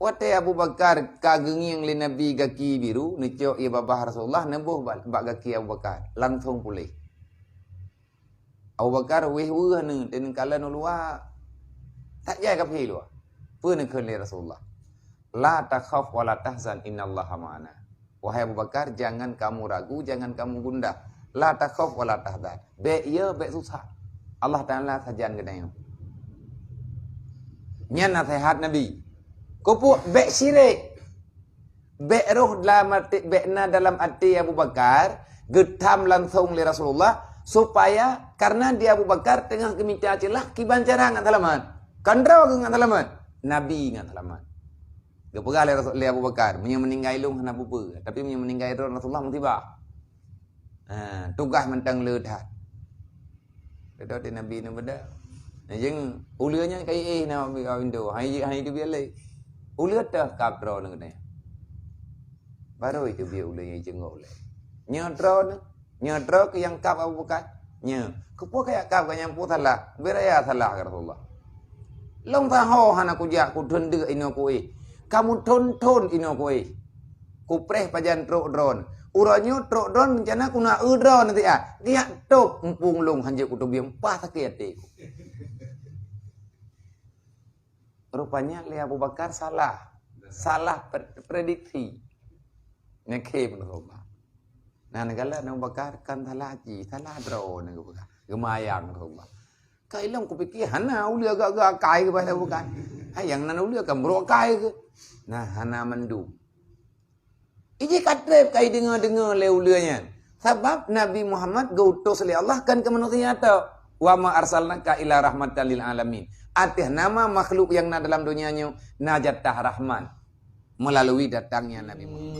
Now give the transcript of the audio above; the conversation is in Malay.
Wate Abu Bakar kagenging li Nabi gaki biru neco ia babah Rasulullah nembuh bak gaki Abu Bakar langsung pulih. Abu Bakar weh weh ne den kala no luar tak jai ka phi lu. Pu ne keun li Rasulullah. La takhaf wa la tahzan innallaha ma'ana. Wahai Abu Bakar, jangan kamu ragu, jangan kamu gundah. La takhaf wa la tahzan. Be ya be susah. Allah Taala sajan kedai. Nya nasihat Nabi. Kupuk bek syirik. Bek roh dalam hati Abu Bakar. Getam langsung li Rasulullah. Supaya karena dia Abu Bakar tengah keminta celah. Kibancara ngan talaman. Kandraw ke ngan talaman. Nabi ngan talaman. Gepegah li Abu Bakar. Punya meninggal ilung hana bupa. Tapi punya meninggal roh Rasulullah mentibah. Tugas mentang ledat. Ledat di Nabi ni beda. Jeng ulianya kai na Indo. Hai tu biar lagi. Uliat dah kapro nang kene. Baru itu biar ulianya jengol. Nyodro ke yang kap Abu Bakar. Nya, kepo kayak kap yang putalah. Beraya salah ke Rasulullah. Long taho hana kujak ku dende ino koe. Kamu tonton ino koe. Ku preh pajan truk drone. Uranyo truk drone rencana ku nak drone nanti ah. Dia top empung long hanje ku tobiam pah sakit te. Rupanya li Abu Bakar salah prediksi. Nekhe Rasulullah. Nah negala Abu Bakar kan salah drone Abu Bakar. Gemayang Rasulullah. Kailang ku fikir hana ulia agak kai ke pada Abu Bakar. Yang nan ulia kan bro kai ke. Nah hana mendu. Iji katrep kai dengar le ulianya. Sebab Nabi Muhammad gautus oleh Allah kan ke manusia atau wa ma arsalnaka ila rahmatan lil alamin. Artinya nama makhluk yang ada dalam dunianya najatah rahman melalui datangnya Nabi Muhammad.